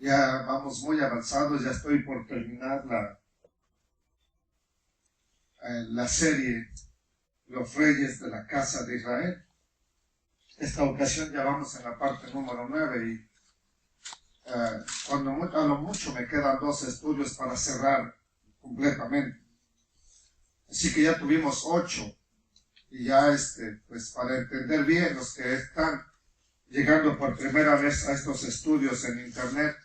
Ya vamos muy avanzados, ya estoy por terminar la serie Los Reyes de la Casa de Israel. Esta ocasión ya vamos en la parte número 9 y a lo mucho me quedan 2 estudios para cerrar completamente. Así que ya tuvimos 8 y ya pues para entender bien los que están llegando por primera vez a estos estudios en internet,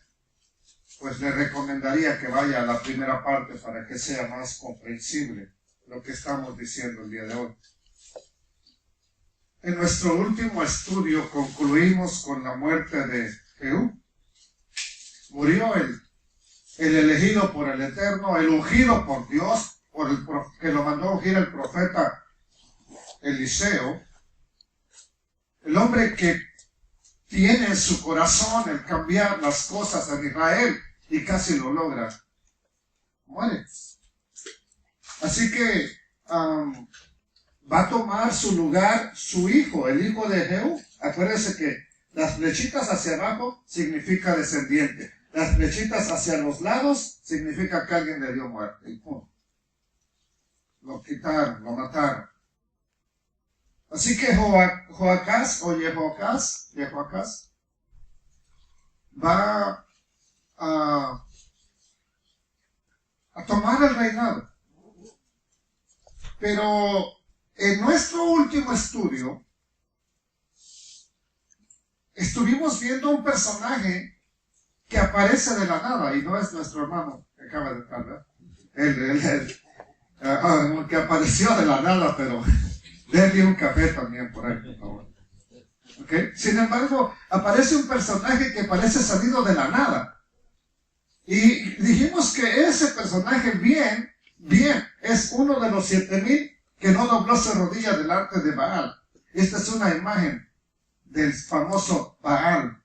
pues le recomendaría que vaya a la primera parte para que sea más comprensible lo que estamos diciendo el día de hoy. En nuestro último estudio concluimos con la muerte de Jehú. Murió el elegido por el Eterno, el ungido por Dios, que lo mandó a ungir el profeta Eliseo, el hombre que tiene en su corazón el cambiar las cosas en Israel y casi lo logra. Muere. Así que va a tomar su lugar su hijo, el hijo de Jehú. Acuérdense que las flechitas hacia abajo significa descendiente. Las flechitas hacia los lados significa que alguien le dio muerte. Y ¡pum! Lo quitaron, lo mataron. Así que Jehoacás va a tomar el reinado. Pero en nuestro último estudio estuvimos viendo un personaje que aparece de la nada y no es nuestro hermano que acaba de estar, ¿verdad? Que apareció de la nada, pero denle un café también por ahí, por favor. ¿Okay? Sin embargo, aparece un personaje que parece salido de la nada. Y dijimos que ese personaje bien, es uno de los 7,000 que no dobló su rodilla delante de Baal. Esta es una imagen del famoso Baal.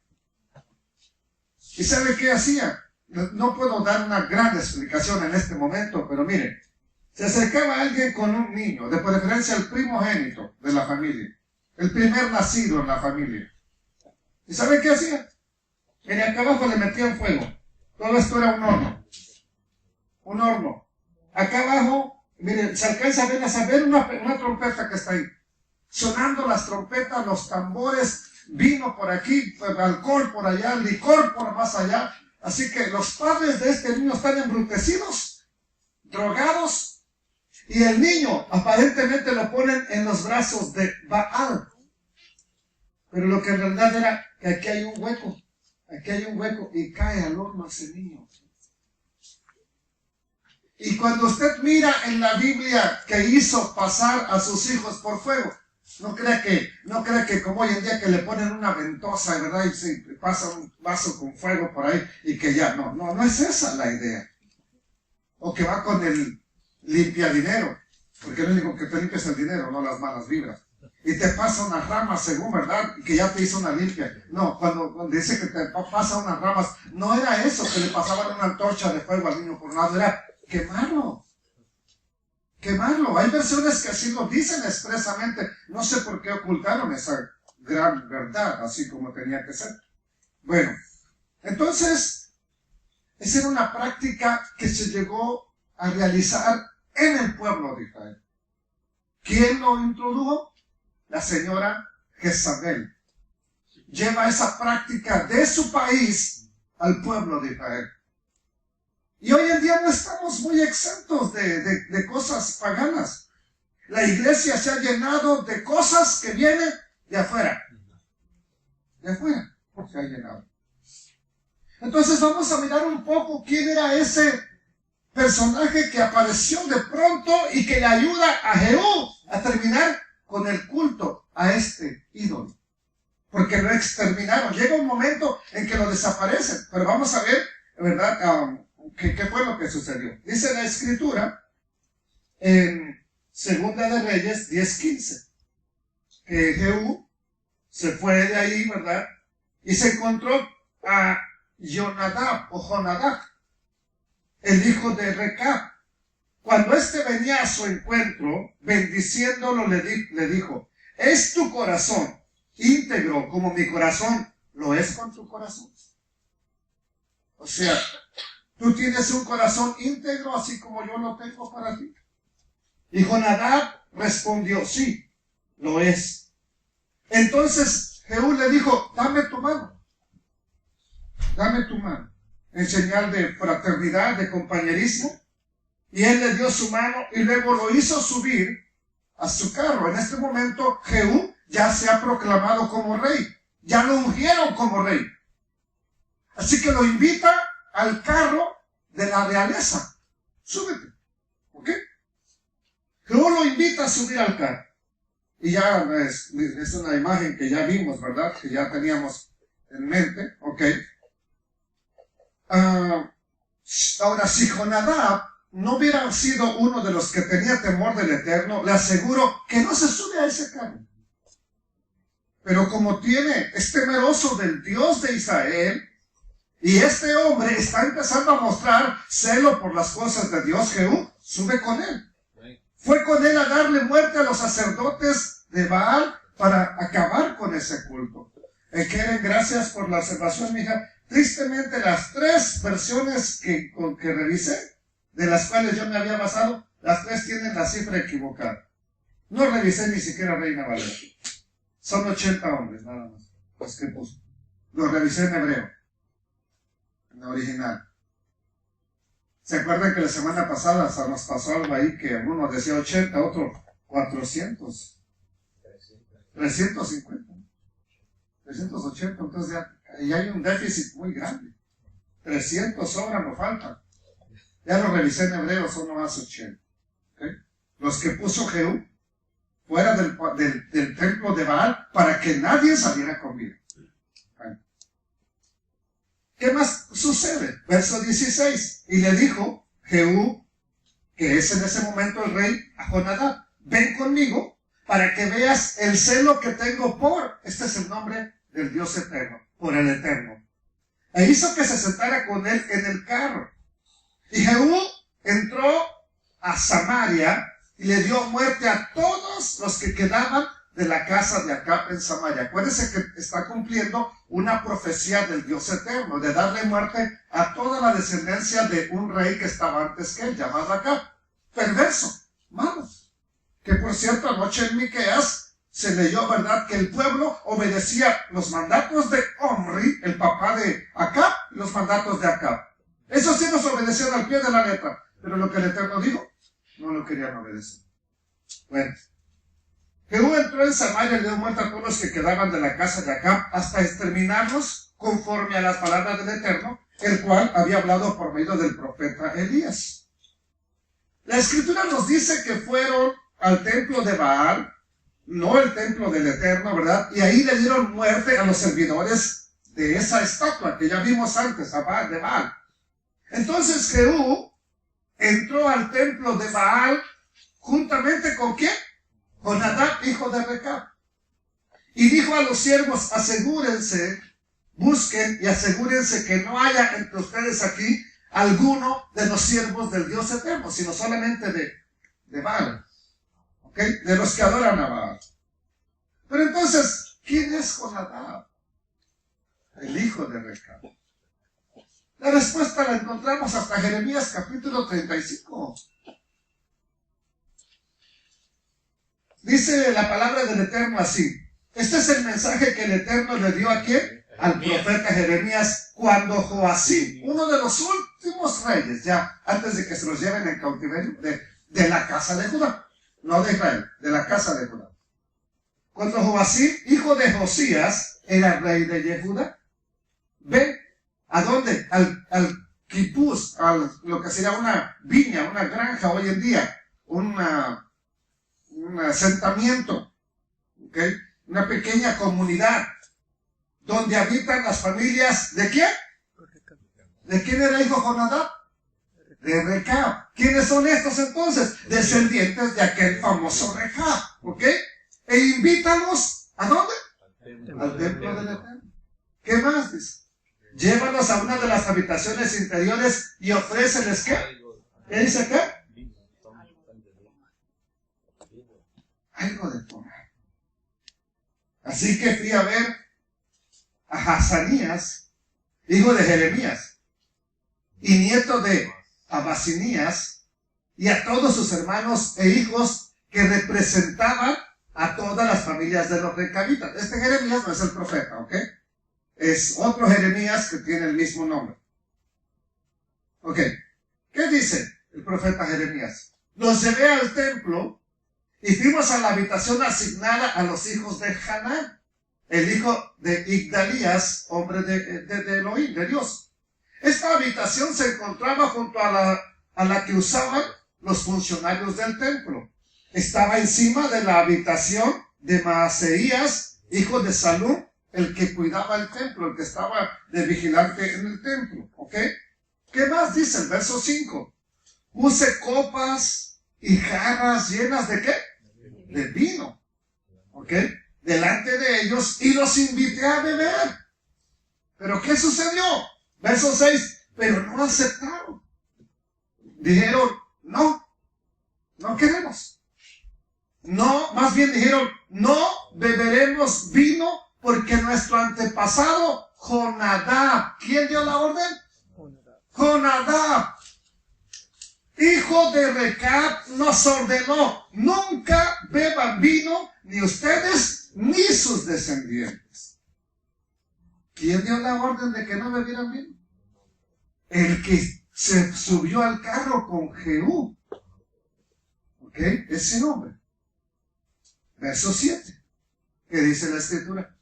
¿Y sabe qué hacía? No puedo dar una gran explicación en este momento, pero mire, se acercaba alguien con un niño, de preferencia el primogénito de la familia, el primer nacido en la familia. ¿Y sabe qué hacía? Mire, acá abajo le metían fuego. Todo esto era un horno. Un horno. Acá abajo, mire, se alcanza a ver una trompeta que está ahí. Sonando las trompetas, los tambores, vino por aquí, alcohol por allá, licor por más allá. Así que los padres de este niño están embrutecidos, drogados, y el niño aparentemente lo ponen en los brazos de Baal. Pero lo que en realidad era que aquí hay un hueco y cae al horno ese niño. Y cuando usted mira en la Biblia que hizo pasar a sus hijos por fuego, no crea que como hoy en día que le ponen una ventosa, ¿verdad? Y se pasa un vaso con fuego por ahí y que ya, no es esa la idea. O que va con el limpia dinero, porque lo único que te limpia es el dinero, no las malas vibras. Y te pasa unas ramas según, ¿verdad? Y que ya te hizo una limpia. No, cuando dice que te pasa unas ramas, no era eso que le pasaban una antorcha de fuego al niño por un lado, era quemarlo. Hay versiones que así lo dicen expresamente. No sé por qué ocultaron esa gran verdad, así como tenía que ser. Bueno, entonces, esa era una práctica que se llegó a realizar en el pueblo de Israel. ¿Quién lo introdujo? La señora Jezabel. Lleva esa práctica de su país al pueblo de Israel. Y hoy en día no estamos muy exentos de cosas paganas. La iglesia se ha llenado de cosas que vienen de afuera. De afuera se ha llenado. Entonces vamos a mirar un poco quién era ese personaje que apareció de pronto y que le ayuda a Jehú a terminar con el culto a este ídolo. Porque lo exterminaron. Llega un momento en que lo desaparecen. Pero vamos a ver, ¿verdad? ¿Qué fue lo que sucedió? Dice la escritura en Segunda de Reyes 10:15 que Jehú se fue de ahí, ¿verdad? Y se encontró a Jonadab, el hijo de Recab. Cuando éste venía a su encuentro, bendiciéndolo, le dijo: ¿es tu corazón íntegro como mi corazón lo es con tu corazón? O sea, tú tienes un corazón íntegro así como yo lo tengo para ti. Y Jonadab respondió, sí, lo es. Entonces Jehú le dijo, dame tu mano. Dame tu mano. En señal de fraternidad, de compañerismo. Y él le dio su mano y luego lo hizo subir a su carro. En este momento Jehú ya se ha proclamado como rey. Ya lo ungieron como rey. Así que lo invita al carro de la realeza. Súbete. ¿Ok? Jehú lo invita a subir al carro. Y ya es una imagen que ya vimos, ¿verdad? Que ya teníamos en mente. ¿Ok? Ahora, si Jonadab no hubiera sido uno de los que tenía temor del Eterno, le aseguro que no se sube a ese carro. Pero como es temeroso del Dios de Israel, y este hombre está empezando a mostrar celo por las cosas de Dios, Jehú sube con él. Fue con él a darle muerte a los sacerdotes de Baal para acabar con ese culto. Keren, gracias por la observación, mija. Tristemente, las 3 versiones que revisé, de las cuales yo me había basado, las 3 tienen la cifra equivocada. No revisé ni siquiera Reina Valera. Son 80 hombres, nada más, los que puso. Lo revisé en hebreo, en la original. ¿Se acuerdan que la semana pasada nos pasó algo ahí que uno decía 80, otro 400? 350. 380, entonces ya hay un déficit muy grande. 300 sobran o faltan. Ya lo revisé en hebreo, son nomás 80. ¿Okay? Los que puso Jehú fuera del templo de Baal para que nadie saliera con vida. Bueno. ¿Qué más sucede? Verso 16. Y le dijo Jehú, que es en ese momento el rey, a Jonadab, ven conmigo para que veas el celo que tengo este es el nombre del Dios eterno, por el Eterno. E hizo que se sentara con él en el carro. Y Jehú entró a Samaria y le dio muerte a todos los que quedaban de la casa de Acab en Samaria. Acuérdense que está cumpliendo una profecía del Dios eterno, de darle muerte a toda la descendencia de un rey que estaba antes que él, llamado Acab. Perverso, malo. Que por cierto, anoche en Miqueas se leyó, ¿verdad?, que el pueblo obedecía los mandatos de Omri, el papá de Acab, y los mandatos de Acab. Eso sí nos obedecieron al pie de la letra, pero lo que el Eterno dijo, no lo querían obedecer. Bueno, Jehú entró en Samaria y le dio muerte a todos los que quedaban de la casa de Acab, hasta exterminarlos conforme a las palabras del Eterno, el cual había hablado por medio del profeta Elías. La Escritura nos dice que fueron al templo de Baal, no el templo del Eterno, ¿verdad? Y ahí le dieron muerte a los servidores de esa estatua que ya vimos antes, a Baal, de Baal. Entonces Jehú entró al templo de Baal juntamente con ¿quién? Con Jonadab, hijo de Recab. Y dijo a los siervos, asegúrense, busquen y asegúrense que no haya entre ustedes aquí alguno de los siervos del Dios eterno, sino solamente de Baal. ¿Ok? De los que adoran a Baal. Pero entonces, ¿quién es Jonadab? El hijo de Recab. La respuesta la encontramos hasta Jeremías capítulo 35. Dice la palabra del Eterno así. Este es el mensaje que el Eterno le dio a ¿quién? Al profeta Jeremías cuando Joacim, uno de los últimos reyes, ya antes de que se los lleven en cautiverio, de la casa de Judá, no de Israel, de la casa de Judá. Cuando Joacim, hijo de Josías, era rey de Yehuda, ven, ¿a dónde? Al Kipús, lo que sería una viña, una granja hoy en día, un asentamiento, ¿okay? Una pequeña comunidad donde habitan las familias ¿de quién? ¿De quién era hijo Jonadab? De Recab. ¿Quiénes son estos entonces? Descendientes de aquel famoso Recab, ¿ok? E invítalos, ¿a dónde? Al templo del Eterno. ¿Qué más dice? Llévalos a una de las habitaciones interiores y ofréceles ¿qué? ¿Qué dice qué? Algo de tomar. Así que fui a ver a Hazanías, hijo de Jeremías, y nieto de Abasinías, y a todos sus hermanos e hijos que representaban a todas las familias de los recabitas. Este Jeremías no es el profeta, ¿ok? Es otro Jeremías que tiene el mismo nombre. Ok, ¿qué dice el profeta Jeremías? Los llevé al templo y fuimos a la habitación asignada a los hijos de Haná, el hijo de Igdalías, hombre de Elohim, de Dios. Esta habitación se encontraba junto a la que usaban los funcionarios del templo. Estaba encima de la habitación de Maaseías, hijo de Salum, el que cuidaba el templo, el que estaba de vigilante en el templo. ¿Ok? ¿Qué más dice el verso 5? Puse copas y jarras llenas ¿de qué? De vino. ¿Ok? Delante de ellos y los invité a beber. ¿Pero qué sucedió? Verso 6. Pero no aceptaron. Dijeron, no queremos. No, más bien dijeron, no beberemos vino porque nuestro antepasado Jonadab, ¿quién dio la orden? Jonadab, hijo de Recab, nos ordenó, nunca beban vino, ni ustedes ni sus descendientes. ¿Quién dio la orden de que no bebieran vino? El que se subió al carro con Jehú. ¿Ok? Ese hombre. Verso 7. ¿Qué dice la escritura?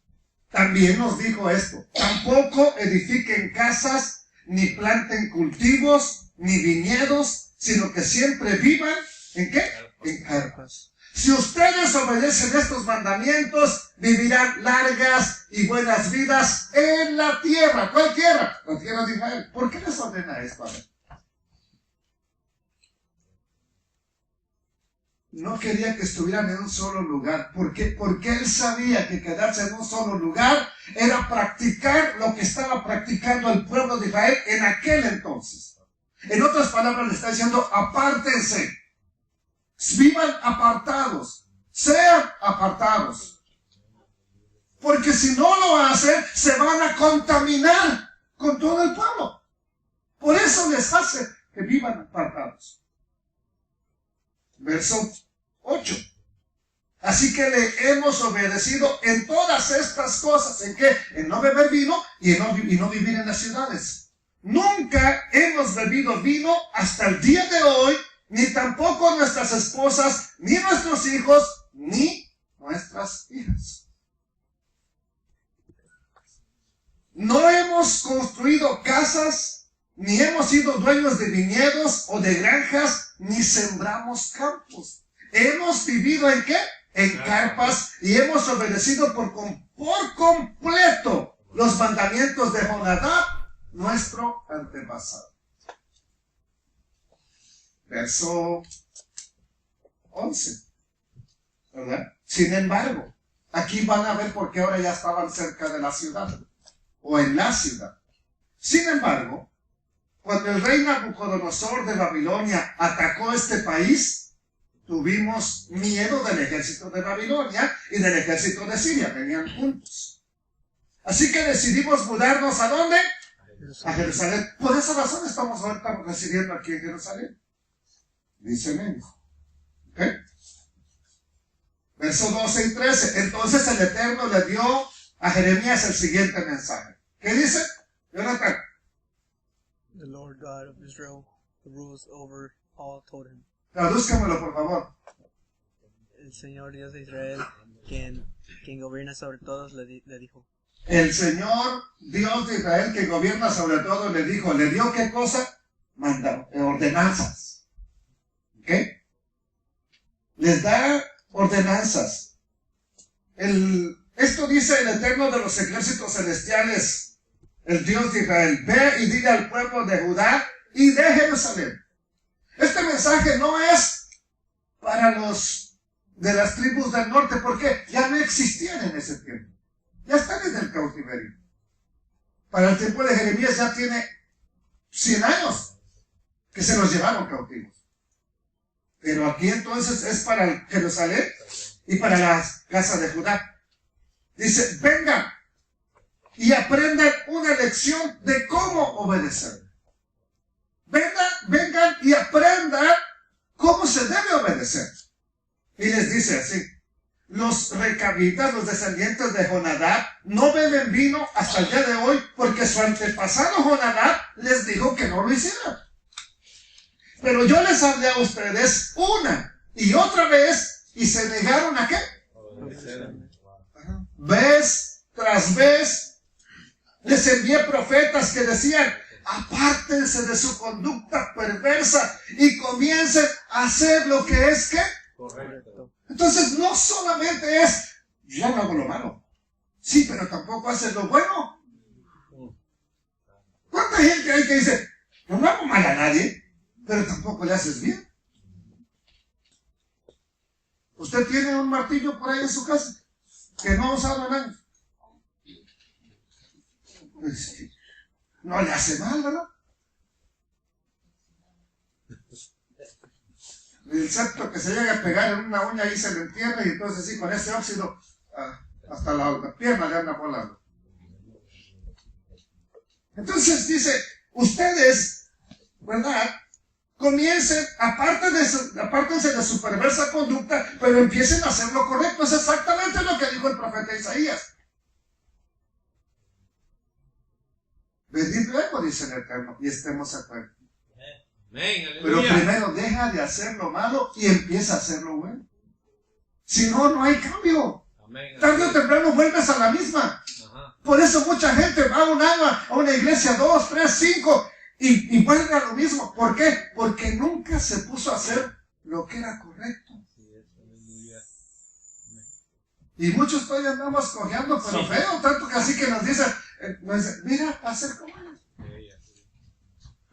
También nos dijo esto. Tampoco edifiquen casas, ni planten cultivos, ni viñedos, sino que siempre vivan, ¿en qué? En carpas. Si ustedes obedecen estos mandamientos, vivirán largas y buenas vidas en la tierra. ¿Cuál tierra? La tierra de Israel. ¿Por qué les ordena esto? A ver. No quería que estuvieran en un solo lugar. ¿Por qué? Porque él sabía que quedarse en un solo lugar era practicar lo que estaba practicando el pueblo de Israel en aquel entonces. En otras palabras, le está diciendo, apártense. Vivan apartados. Sean apartados. Porque si no lo hacen, se van a contaminar con todo el pueblo. Por eso les hace que vivan apartados. Verso 8. Así que le hemos obedecido en todas estas cosas. ¿En qué? En no beber vino y no vivir en las ciudades. Nunca hemos bebido vino hasta el día de hoy, ni tampoco nuestras esposas, ni nuestros hijos, ni nuestras hijas. No hemos construido casas, ni hemos sido dueños de viñedos o de granjas, ni sembramos campos. Hemos vivido ¿en qué? En carpas y hemos obedecido por completo los mandamientos de Jonadab, nuestro antepasado. Verso 11. ¿Verdad? Sin embargo, aquí van a ver por qué ahora ya estaban cerca de la ciudad o en la ciudad. Sin embargo, cuando el rey Nabucodonosor de Babilonia atacó este país, tuvimos miedo del ejército de Babilonia y del ejército de Siria, venían juntos. Así que decidimos mudarnos ¿a dónde? A Jerusalén. Por esa razón estamos ahorita residiendo aquí en Jerusalén. Dice menos. ¿Ok? Verso 12 y 13. Entonces el Eterno le dio a Jeremías el siguiente mensaje. ¿Qué dice? Jonathan. The Lord God of Israel, who rules over all, told him. Tradúzcamelo, por favor. El Señor Dios de Israel, quien gobierna sobre todos, le dijo. El Señor Dios de Israel, que gobierna sobre todo, le dijo. ¿Le dio qué cosa? Ordenanzas. ¿Ok? Les da ordenanzas. Esto dice el Eterno de los ejércitos celestiales, el Dios de Israel. Ve y dile al pueblo de Judá y de Jerusalén. Este mensaje no es para los de las tribus del norte, porque ya no existían en ese tiempo. Ya están en el cautiverio. Para el tiempo de Jeremías ya tiene 100 años que se los llevaron cautivos. Pero aquí entonces es para Jerusalén y para las casas de Judá. Dice, vengan y aprendan una lección de cómo obedecer. y aprendan cómo se debe obedecer. Y les dice así: los recabitas, los descendientes de Jonadab, no beben vino hasta el día de hoy, porque su antepasado Jonadab les dijo que no lo hicieran. Pero yo les hablé a ustedes una y otra vez, y se negaron ¿a qué? Vez tras vez les envié profetas que decían: apártense de su conducta perversa y comiencen a hacer lo que es ¿qué? Correcto. Entonces no solamente es: yo no hago lo malo, sí, pero tampoco haces lo bueno. ¿Cuánta gente hay que dice: yo no hago mal a nadie, pero tampoco le haces bien? Usted tiene un martillo por ahí en su casa que no ha usado en años. No le hace mal, ¿verdad? Excepto que se llegue a pegar en una uña y se le entierra, y entonces sí, con ese óxido hasta la pierna le anda volando. Entonces dice: ustedes, ¿verdad?, comiencen, apártense de su perversa conducta, pero empiecen a hacer lo correcto. Es exactamente lo que dijo el profeta Isaías. Venid luego, dice el Eterno, y estemos acuerdos. Pero primero deja de hacer lo malo y empieza a hacer lo bueno. Si no, no hay cambio. Tarde o temprano vuelves a la misma. Por eso mucha gente va un año a una iglesia, 2, 3, 5, y vuelve a lo mismo. ¿Por qué? Porque nunca se puso a hacer lo que era correcto. Y muchos todavía andamos cojeando, pero feo, tanto que así que nos dicen: mira, hacer como ellos.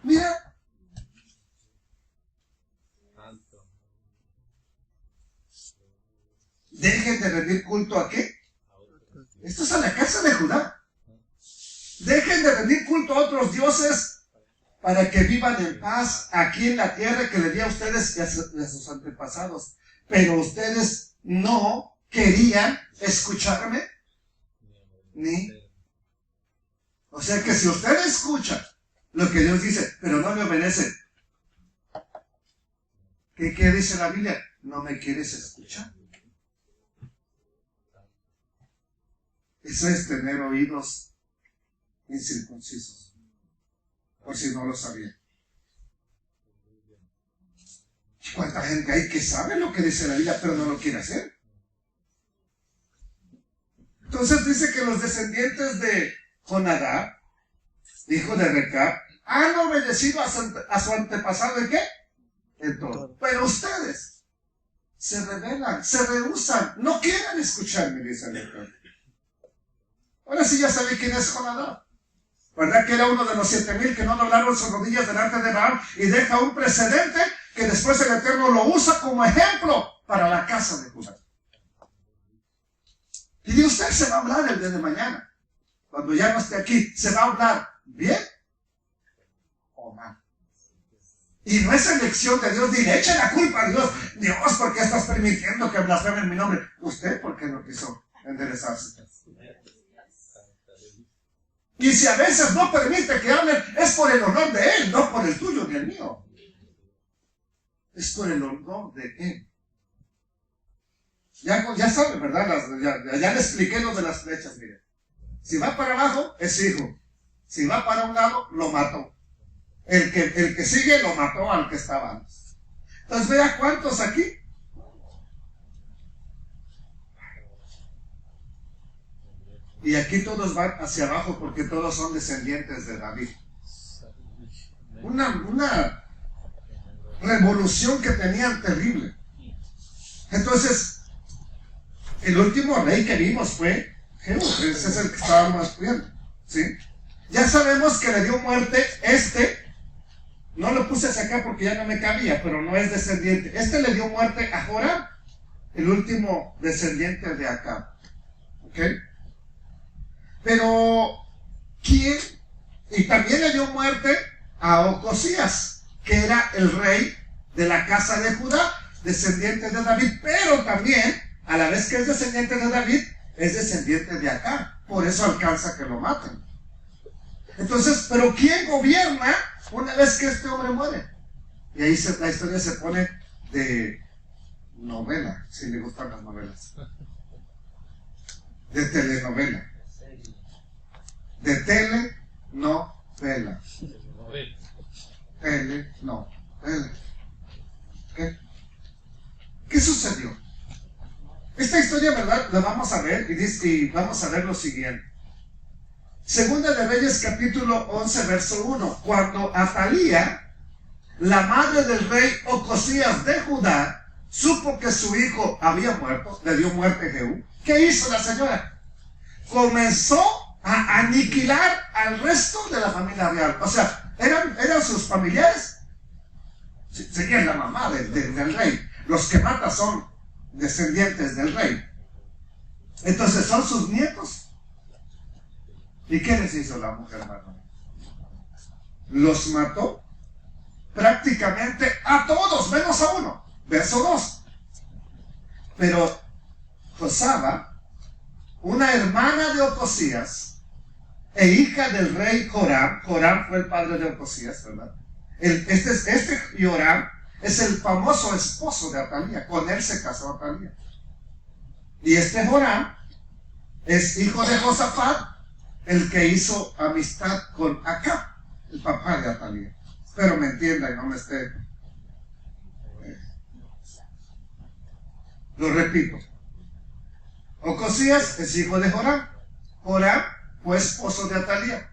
Mira. Dejen de rendir culto ¿a qué? Esto es a la casa de Judá. Dejen de rendir culto a otros dioses para que vivan en paz aquí en la tierra que le di a ustedes y a sus antepasados. Pero ustedes no querían escucharme ni. O sea que si usted escucha lo que Dios dice, pero no me obedece, ¿qué dice la Biblia? No me quieres escuchar. Eso es tener oídos incircuncisos, por si no lo sabían. ¿Cuánta gente hay que sabe lo que dice la Biblia, pero no lo quiere hacer? Entonces dice que los descendientes de Jonadab, hijo de Recab, han obedecido a su antepasado ¿en qué? En todo. Pero ustedes se rebelan, se rehúsan, no quieren escucharme, dice el Eterno. Ahora sí ya sabéis quién es Jonadab. ¿Verdad que era uno de los 7,000 que no doblaron sus rodillas delante de Baal, y deja un precedente que después el Eterno lo usa como ejemplo para la casa de Judá? Y de usted se va a hablar el día de mañana. Cuando ya no esté aquí, se va a hablar bien o mal. Y no es elección de Dios, ni le eche la culpa a Dios. Dios, ¿por qué estás permitiendo que blasfemen mi nombre? Usted, ¿por qué no quiso enderezarse? Y si a veces no permite que hablen, es por el honor de Él, no por el tuyo ni el mío. Es por el honor de Él. Ya saben, ¿verdad? Ya le expliqué lo de las flechas, miren. Si va para abajo, es hijo. Si va para un lado, lo mató. El que sigue lo mató al que estaba antes. Entonces vea cuántos aquí. Y aquí todos van hacia abajo porque todos son descendientes de David. Una revolución que tenían terrible. Entonces, el último rey que vimos fue Jehú. Ese es el que estábamos viendo, ¿sí? Ya sabemos que le dio muerte no lo puse hacia acá porque ya no me cabía, pero no es descendiente. Le dio muerte a Joram, el último descendiente de Acab. ¿Ok? Pero, ¿quién? Y también le dio muerte a Ocosías, que era el rey de la casa de Judá, descendiente de David, pero también, a la vez que es descendiente de David, es descendiente de Acab. Por eso alcanza que lo maten. Entonces, ¿pero quién gobierna una vez que este hombre muere? Y ahí la historia se pone de novela, si le gustan las novelas. De telenovela. De telenovela. Telenovela. ¿Qué sucedió? Esta historia, ¿verdad? La vamos a ver y vamos a ver lo siguiente. Segunda de Reyes, capítulo 11, verso 1. Cuando Atalía, la madre del rey Ocosías de Judá, supo que su hijo había muerto, le dio muerte a Jehú. ¿Qué hizo la señora? Comenzó a aniquilar al resto de la familia real. O sea, eran sus familiares. Seguían la mamá del rey. Los que mata son descendientes del rey. Entonces son sus nietos. ¿Y qué les hizo la mujer, hermano? Los mató prácticamente a todos, menos a uno. Verso 2. Pero Josaba, una hermana de Ocosías e hija del rey Joram fue el padre de Ocosías, ¿verdad? Este Joram es el famoso esposo de Atalía. Con él se casó Atalía. Y este Joram es hijo de Josafat, el que hizo amistad con Acab, el papá de Atalía. Espero me entienda y no me esté... Lo repito. Ocosías es hijo de Joram. Joram fue esposo de Atalía.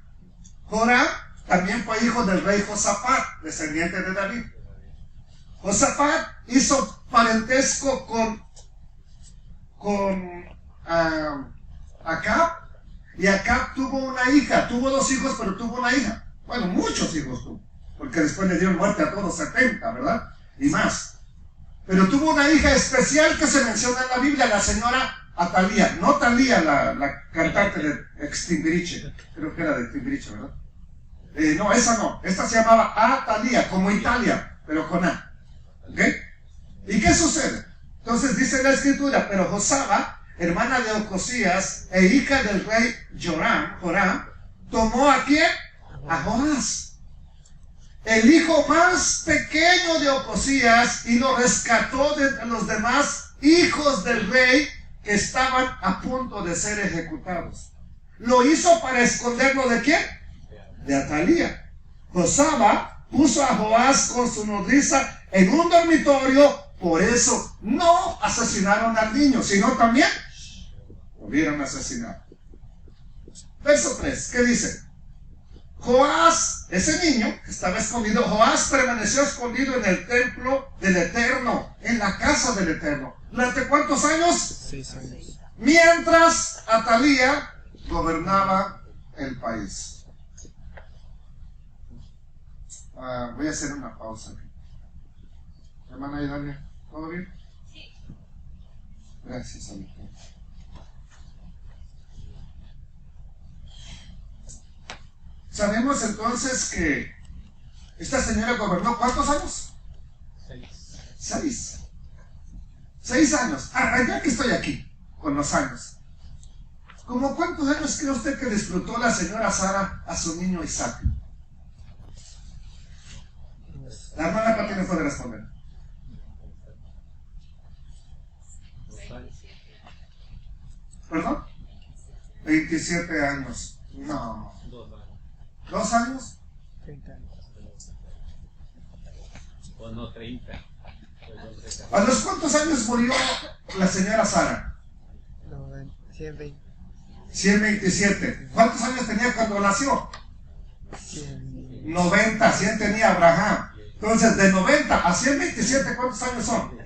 Joram también fue hijo del rey Josafat, descendiente de David. Josafat hizo parentesco con Acab, y Acab tuvo una hija, tuvo 2 hijos, pero tuvo una hija. Bueno, muchos hijos tuvo, porque después le dieron muerte a todos, 70, ¿verdad? Y más. Pero tuvo una hija especial que se menciona en la Biblia, la señora Atalía. No Talía, la cantante de Timbiriche, creo que era de Timbiriche, ¿verdad? No, esa no. Esta se llamaba Atalía, como Italia, pero con A. ¿Ok? ¿Y qué sucede? Entonces dice la escritura, pero Josaba, hermana de Ocosías e hija del rey Joram, tomó ¿a quién? A Joás, el hijo más pequeño de Ocosías, y lo rescató de entre los demás hijos del rey que estaban a punto de ser ejecutados. Lo hizo para esconderlo ¿de quién? De Atalía. Josaba puso a Joás con su nodriza en un dormitorio, por eso no asesinaron al niño, sino también lo hubieran asesinado. Verso 3, ¿qué dice? Joás, ese niño que estaba escondido, Joás permaneció escondido en el templo del Eterno, en la casa del Eterno. ¿Durante cuántos años? 6 años. Mientras Atalía gobernaba el país. Voy a hacer una pausa aquí. Hermana Idalia, ¿todo bien? Sí. Gracias, amigo. Sabemos entonces que esta señora gobernó ¿cuántos años? 6. 6 años. Ya que estoy aquí, con los años. ¿Cómo cuántos años cree usted que disfrutó la señora Sara a su niño Isaac? La hermana Pati no puede responder. ¿Perdón? 27 años. No. 2 años. 30 años. O no, 30. ¿A los cuántos años murió la señora Sara? 120. 127. ¿Cuántos años tenía cuando nació? 100. 90. 100 tenía Abraham. Entonces, de 90 a 127, ¿cuántos años son?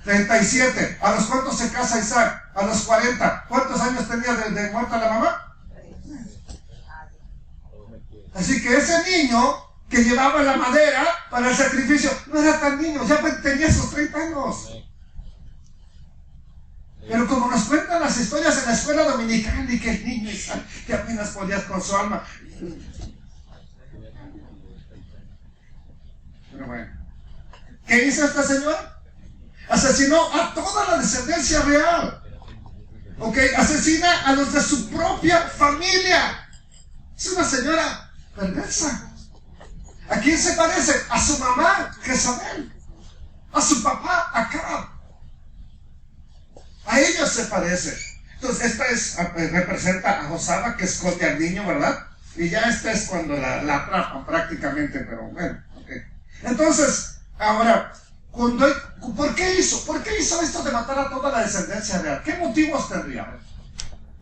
37. ¿A los cuántos se casa Isaac? A los 40. ¿Cuántos años tenía de muerta la mamá? Así que ese niño que llevaba la madera para el sacrificio no era tan niño, ya tenía esos 30 años. Pero como nos cuentan las historias en la escuela dominical, y que el niño Isaac, que apenas podía con su alma. Pero bueno, ¿qué hizo esta señora? Asesinó a toda la descendencia real. ¿Ok? Asesina a los de su propia familia. Es una señora perversa. ¿A quién se parece? A su mamá, Jezabel. A su papá, Acab. A ellos se parece. Entonces, representa a Josaba, que esconde al niño, ¿verdad? Y ya esta es cuando la atrapan prácticamente, pero bueno, ok. Entonces, ahora, ¿por qué hizo esto de matar a toda la descendencia real? ¿Qué motivos tendría?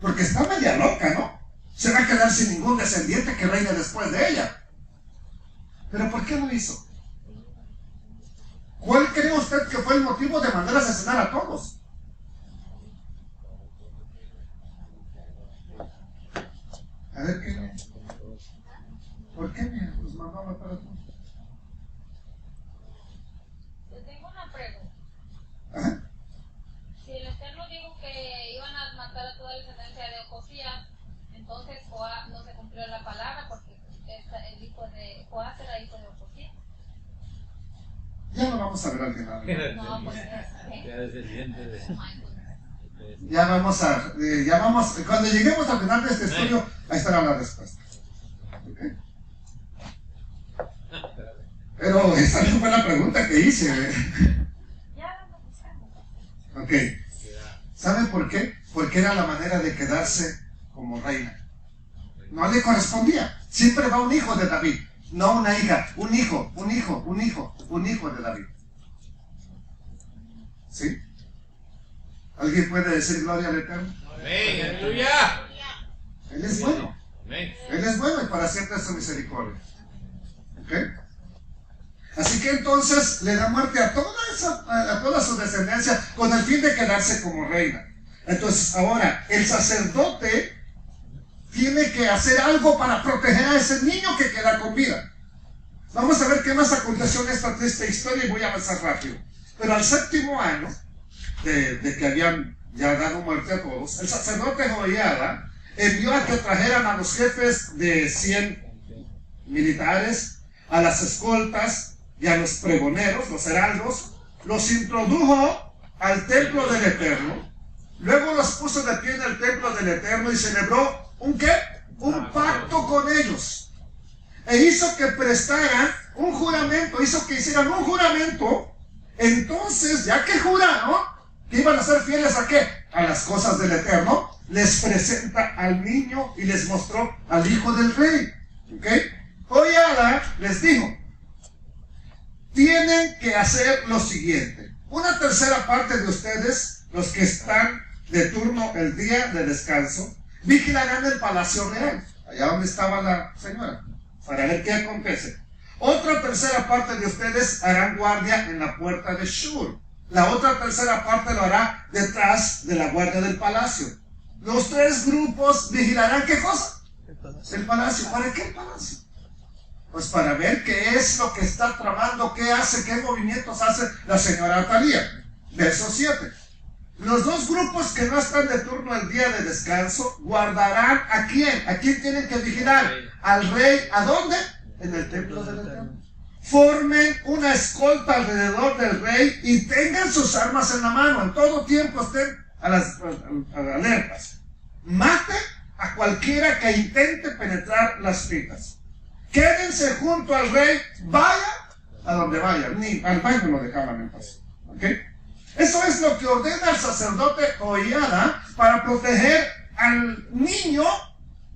Porque está media loca, ¿no? Se va a quedar sin ningún descendiente que reine después de ella. ¿Pero por qué lo hizo? ¿Cuál cree usted que fue el motivo de mandar a asesinar a todos? A ver, ¿qué? ¿Por qué los mandó a matar a todos? Yo tengo una pregunta. Ajá. Si el Eterno dijo que iban a matar a toda la descendencia de Ocosías, entonces Joás no se cumplió la palabra porque el hijo de Joás era hijo de Ocosías. Ya lo vamos a ver al final. No, pues Ya vamos, cuando lleguemos al final de este estudio, ahí estará la respuesta. ¿Okay? Pero esa no fue la pregunta que hice. ya lo buscamos. Ok. ¿Saben por qué? Porque era la manera de quedarse como reina. No le correspondía. Siempre va un hijo de David, no una hija. Un hijo de David. ¿Sí? ¿Alguien puede decir gloria al Eterno? Amén, aleluya. Él es bueno. Amén. Él es bueno y para siempre es su misericordia. ¿Ok? Así que entonces le da muerte a toda su descendencia con el fin de quedarse como reina. Entonces ahora el sacerdote tiene que hacer algo para proteger a ese niño que queda con vida. Vamos a ver qué más aconteció en esta triste historia y voy a avanzar rápido. Pero al 7º año de que habían ya dado muerte a todos, el sacerdote Joiada envió a que trajeran a los jefes de 100 militares, a las escoltas y a los pregoneros, los heraldos, los introdujo al templo del Eterno, luego los puso de pie en el templo del Eterno y celebró ¿un qué? Un pacto con ellos. E hizo que prestaran un juramento, hizo que hicieran un juramento. Entonces, ya que juraron que iban a ser fieles ¿a qué? A las cosas del Eterno, les presenta al niño y les mostró al hijo del rey. ¿Ok? Joiada les dijo, tienen que hacer lo siguiente. Una tercera parte de ustedes, los que están de turno el día de descanso, vigilarán el palacio real, allá donde estaba la señora, para ver qué acontece. Otra tercera parte de ustedes harán guardia en la puerta de Shur. La otra tercera parte lo hará detrás de la guardia del palacio. Los 3 grupos vigilarán ¿qué cosa? El palacio. ¿Para qué el palacio? Pues para ver qué es lo que está tramando, qué hace, qué movimientos hace la señora Atalía. Verso 7. Los 2 grupos que no están de turno el día de descanso guardarán ¿a quién? ¿A quién tienen que vigilar? Al rey. ¿A dónde? En el templo del Eterno. Formen una escolta alrededor del rey y tengan sus armas en la mano. En todo tiempo estén a las alertas. Maten a cualquiera que intente penetrar las filas. Quédense junto al rey, vaya a donde vaya. Ni al baño lo dejaban en paz. ¿Ok? Eso es lo que ordena el sacerdote Joiada para proteger al niño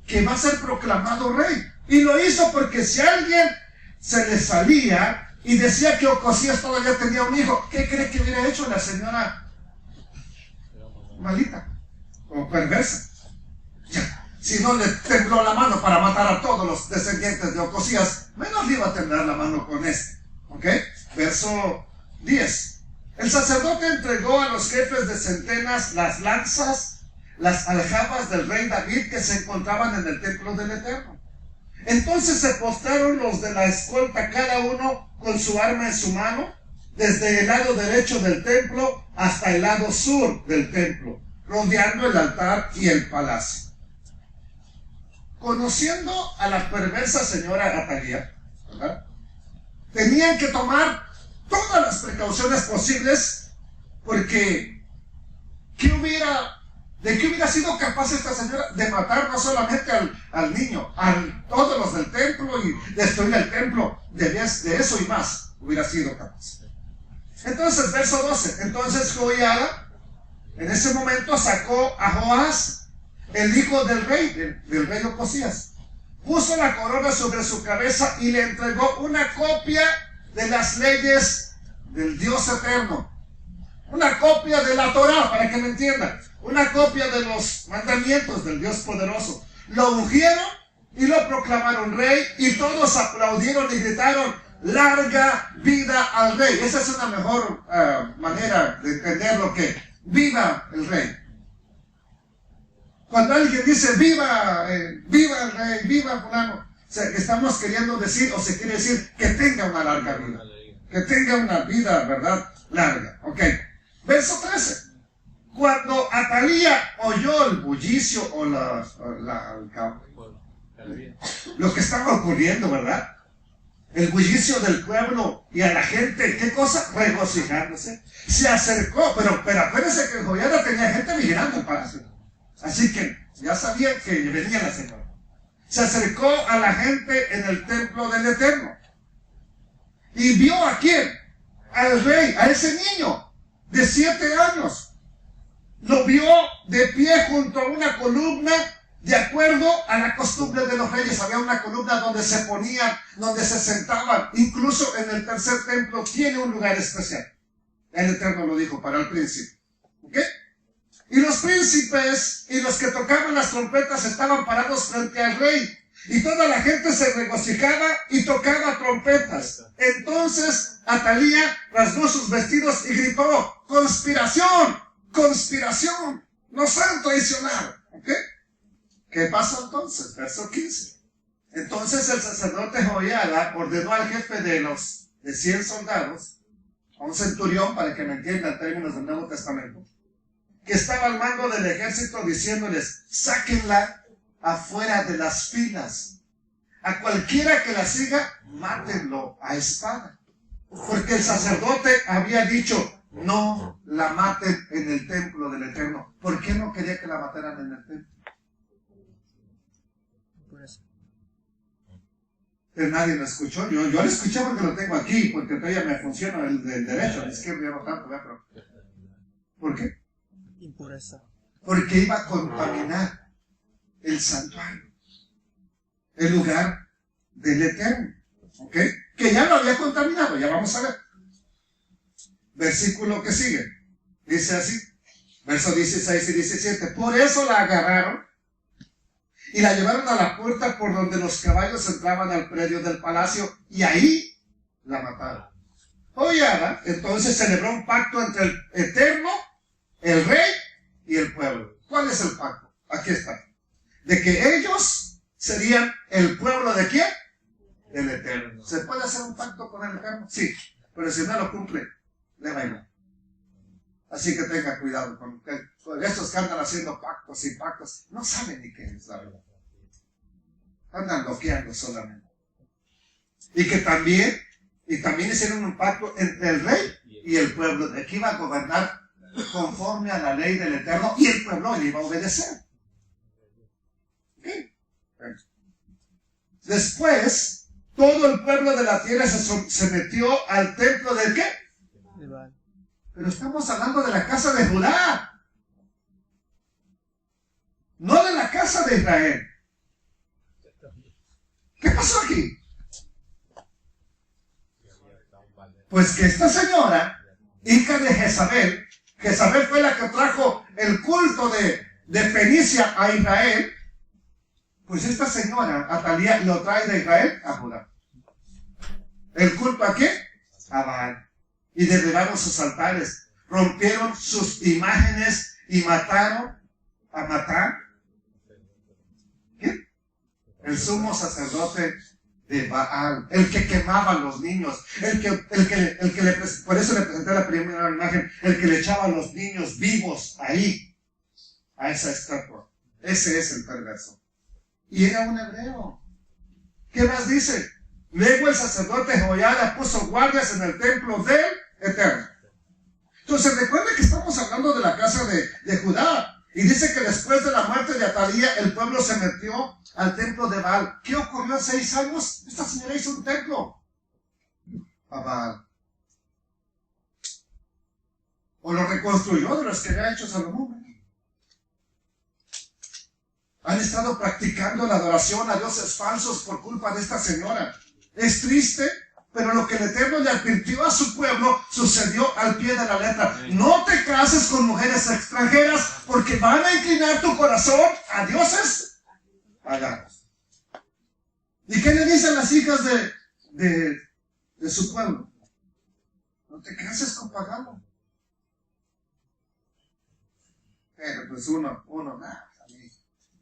que va a ser proclamado rey. Y lo hizo porque si alguien se le salía y decía que Ocosías todavía tenía un hijo, ¿qué cree que hubiera hecho la señora malita o perversa? Ya, si no le tembló la mano para matar a todos los descendientes de Ocosías, menos le iba a temblar la mano con este. ¿Ok? Verso 10. El sacerdote entregó a los jefes de centenas las lanzas, las aljabas del rey David que se encontraban en el templo del Eterno. Entonces se postraron los de la escolta, cada uno con su arma en su mano, desde el lado derecho del templo hasta el lado sur del templo, rodeando el altar y el palacio. Conociendo a la perversa señora Atalía, ¿verdad?, tenían que tomar todas las precauciones posibles, porque ¿de qué hubiera sido capaz esta señora? De matar no solamente al niño, a todos los del templo y destruir el templo. de eso y más hubiera sido capaz. Entonces, verso 12. Entonces Jehoiada en ese momento sacó a Joás, el hijo del rey Ocosías, puso la corona sobre su cabeza y le entregó una copia de las leyes del Dios eterno, una copia de la Torá, para que me entiendan, una copia de los mandamientos del Dios poderoso. Lo ungieron y lo proclamaron rey, y todos aplaudieron y gritaron: larga vida al rey. Esa es una mejor manera de entender lo que viva el rey. Cuando alguien dice viva el rey, viva fulano, estamos queriendo decir, o se quiere decir, que tenga una larga vida, que tenga una vida, ¿verdad?, larga. Ok, verso 13. Cuando Atalía oyó el bullicio o lo que estaba ocurriendo, ¿verdad?, el bullicio del pueblo y a la gente, ¿qué cosa? Regocijándose. Se acercó, pero acuérdense que Jehoiada tenía gente vigilando el palacio. Así que ya sabían que venía la señora. Se acercó a la gente en el templo del Eterno. Y vio a quién? Al rey, a ese niño de 7 años. Lo vio de pie junto a una columna. De acuerdo a la costumbre de los reyes, había una columna donde se ponían, donde se sentaban. Incluso en el tercer templo tiene un lugar especial. El Eterno lo dijo para el príncipe. ¿Ok? Y los príncipes y los que tocaban las trompetas estaban parados frente al rey. Y toda la gente se regocijaba y tocaba trompetas. Entonces Atalía rasgó sus vestidos y gritó: ¡conspiración! ¡Conspiración! ¡Nos han traicionado! ¿Ok? ¿Qué pasó entonces? Verso 15. Entonces el sacerdote Jehoiada ordenó al jefe de 100 soldados, a un centurión, para que me entiendan términos del Nuevo Testamento, que estaba al mando del ejército, diciéndoles: sáquenla afuera de las filas. A cualquiera que la siga, mátenlo a espada. Porque el sacerdote había dicho: no la maten en el templo del Eterno. ¿Por qué no quería que la mataran en el templo? Pero nadie lo escuchó. Yo lo escuché porque lo tengo aquí, porque todavía me funciona el derecho, el izquierdo ya no tanto, ¿verdad? Pero ¿por qué? Impureza. Porque iba a contaminar el santuario, el lugar del Eterno, ¿ok? Que ya lo había contaminado, ya vamos a ver. Versículo que sigue, dice así, versos 16 y 17. Por eso la agarraron y la llevaron a la puerta por donde los caballos entraban al predio del palacio, y ahí la mataron. Jehoiada entonces celebró un pacto entre el Eterno, el rey y el pueblo. ¿Cuál es el pacto? Aquí está. De que ellos serían el pueblo ¿de quién? Del Eterno. ¿Se puede hacer un pacto con el Eterno? Sí, pero si no lo cumple, le baila. Así que tenga cuidado con estos que andan haciendo pactos y pactos. No saben ni qué es la verdad. Andan bloqueando solamente. Y que también hicieron un pacto entre el rey y el pueblo, de que iba a gobernar conforme a la ley del Eterno, y el pueblo le iba a obedecer. ¿Okay? Después, todo el pueblo de la tierra se metió al templo del ¿qué? Pero estamos hablando de la casa de Judá, no de la casa de Israel. ¿Qué pasó aquí? Pues que esta señora, hija de Jezabel fue la que trajo el culto de Fenicia a Israel. Pues esta señora, Atalía, lo trae de Israel a Judá. ¿El culto a qué? A Baal. Y derribaron sus altares, rompieron sus imágenes y mataron a Matán, ¿quién? El sumo sacerdote de Baal, el que quemaba a los niños, por eso le presenté la primera imagen, el que le echaba a los niños vivos ahí, a esa estatua. Ese es el perverso. Y era un hebreo. ¿Qué más dice? Luego el sacerdote Jehoiada puso guardias en el templo del Eterno. Entonces recuerden que estamos hablando de la casa de Judá. Y dice que después de la muerte de Atalía, el pueblo se metió al templo de Baal. ¿Qué ocurrió en 6 años? Esta señora hizo un templo. a Baal. O lo reconstruyó de los que había hecho Salomón. Han estado practicando la adoración a dioses falsos por culpa de esta señora. Es triste, pero lo que el Eterno le advirtió a su pueblo sucedió al pie de la letra. No te cases con mujeres extranjeras porque van a inclinar tu corazón a dioses paganos. ¿Y qué le dicen las hijas de su pueblo? No te cases con pagano. Pero pues uno, a mí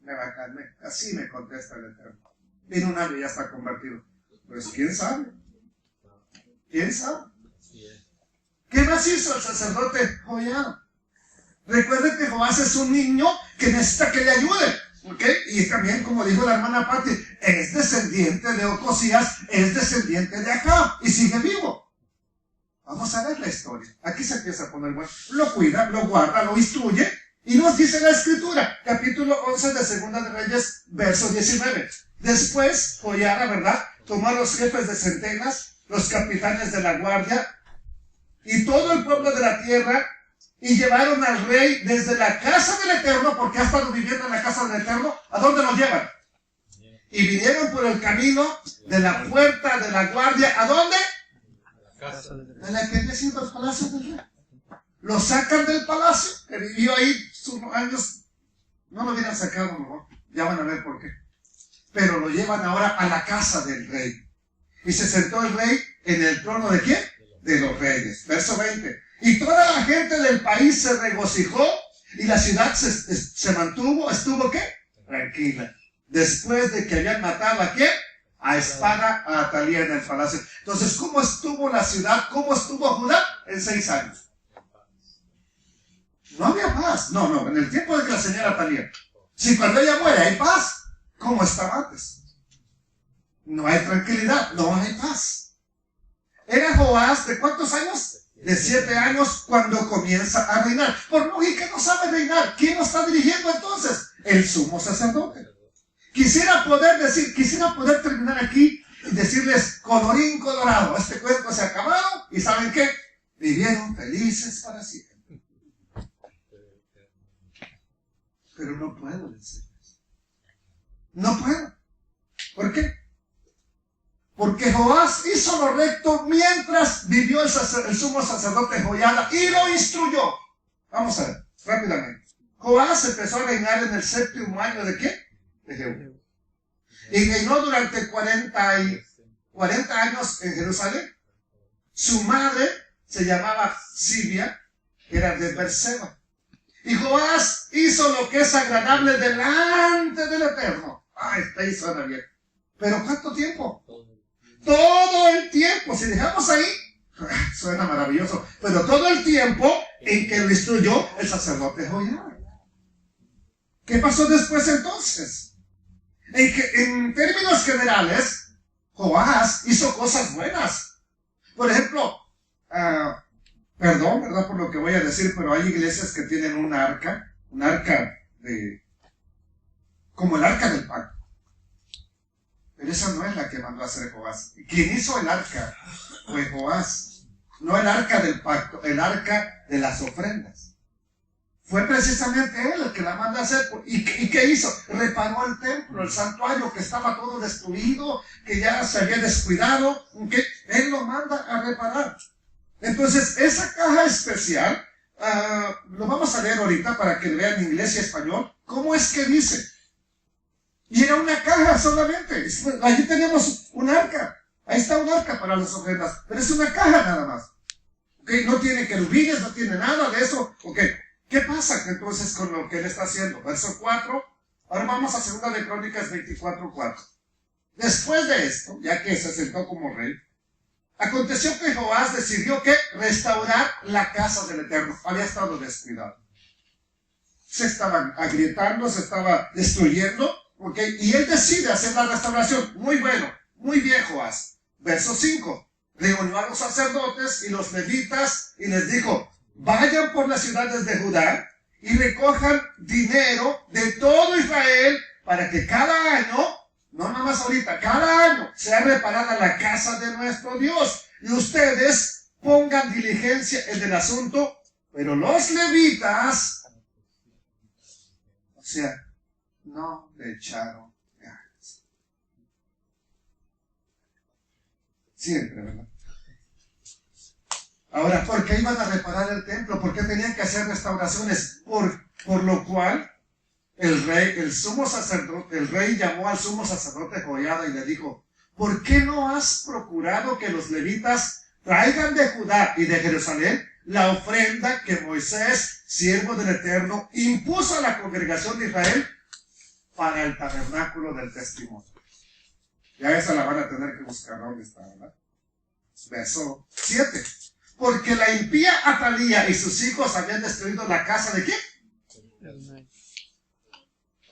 me va a calmar. Así me contesta el Eterno. Vino un año y ya está convertido. Pues quién sabe. ¿Quién sabe? ¿Qué más hizo el sacerdote Joiada? Recuerde que Joás es un niño que necesita que le ayude. ¿Ok? Y también, como dijo la hermana Patti, es descendiente de Ocosías, es descendiente de Acab y sigue vivo. Vamos a ver la historia. Aquí se empieza a poner bueno. Lo cuida, lo guarda, lo instruye. Y nos dice la Escritura, capítulo 11 de Segunda de Reyes, verso 19. Después, Joiada, ¿verdad?, tomó a los jefes de centenas, los capitanes de la guardia y todo el pueblo de la tierra y llevaron al rey desde la casa del Eterno, porque ha estado viviendo en la casa del Eterno. ¿A dónde los llevan? Y vinieron por el camino de la puerta de la guardia. ¿A dónde? A la que había sido el palacio del rey. Lo sacan del palacio, que vivió ahí sus años. No lo hubieran sacado mejor. Ya van a ver por qué. Pero lo llevan ahora a la casa del rey. Y se sentó el rey en el trono ¿de quién? De los reyes. Verso 20. Y toda la gente del país se regocijó y la ciudad estuvo ¿qué? Tranquila. Después de que habían matado ¿a quién? A espada a Atalía en el palacio. Entonces, ¿cómo estuvo la ciudad? ¿Cómo estuvo Judá? En 6 años. No había paz. No, en el tiempo de que la señora Atalía. Si cuando ella muere hay paz, ¿cómo estaba antes? No hay tranquilidad, no hay paz. Era Joás de ¿cuántos años? De 7 años cuando comienza a reinar. Por lógica no sabe reinar. ¿Quién lo está dirigiendo entonces? El sumo sacerdote. Quisiera poder terminar aquí y decirles colorín colorado. Este cuento se ha acabado y ¿saben qué? Vivieron felices para siempre. Pero no puedo decirles. No puedo. ¿Por qué? Porque Joás hizo lo recto mientras vivió el sumo sacerdote Joiada y lo instruyó. Vamos a ver, rápidamente. Joás empezó a reinar en el 7º año ¿de qué? De Jehú. Y reinó durante 40 años en Jerusalén. Su madre se llamaba Sibia, que era de Berseba. Y Joás hizo lo que es agradable delante del Eterno. Está ahí suena bien. ¿Pero cuánto tiempo? Todo el tiempo. Si dejamos ahí, suena maravilloso. Pero todo el tiempo en que lo instruyó el sacerdote Joiada. ¿Qué pasó después entonces? En términos generales, Joás hizo cosas buenas. Por ejemplo, perdón, ¿verdad? Por lo que voy a decir, pero hay iglesias que tienen un arca como el arca del pacto. Pero esa no es la que mandó a hacer Joás. Quien hizo el arca fue Joás. No el arca del pacto, el arca de las ofrendas. Fue precisamente él el que la mandó a hacer. ¿Y qué hizo? Reparó el templo, el santuario que estaba todo destruido, que ya se había descuidado, que él lo manda a reparar. Entonces, esa caja especial, lo vamos a leer ahorita para que vean en inglés y español, ¿cómo es que dice? Y era una caja solamente. Allí tenemos un arca. Ahí está un arca para las ofrendas. Pero es una caja nada más. ¿Okay? No tiene querubines, no tiene nada de eso. ¿Okay? ¿Qué pasa entonces con lo que él está haciendo? Verso 4. Ahora vamos a 2 de Crónicas 24:4. Después de esto, ya que se sentó como rey, aconteció que Joás decidió que restaurar la casa del Eterno. Había estado descuidado. Se estaban agrietando, se estaba destruyendo. ¿Okay? Y él decide hacer la restauración. Muy bueno, muy bien Joás. Verso 5. Reunió a los sacerdotes y los levitas y les dijo: vayan por las ciudades de Judá y recojan dinero de todo Israel para que cada año no nada más ahorita, cada año sea reparada la casa de nuestro Dios. Y ustedes pongan diligencia en el asunto, pero los levitas, o sea, no le echaron ganas. Siempre, ¿verdad? Ahora, ¿por qué iban a reparar el templo? ¿Por qué tenían que hacer restauraciones? Por lo cual, el rey llamó al sumo sacerdote Joiada y le dijo, ¿por qué no has procurado que los levitas traigan de Judá y de Jerusalén la ofrenda que Moisés, siervo del Eterno, impuso a la congregación de Israel para el tabernáculo del testimonio? Ya esa la van a tener que buscar, ¿dónde está, verdad? Verso 7. Porque la impía Atalía y sus hijos habían destruido la casa de ¿quién?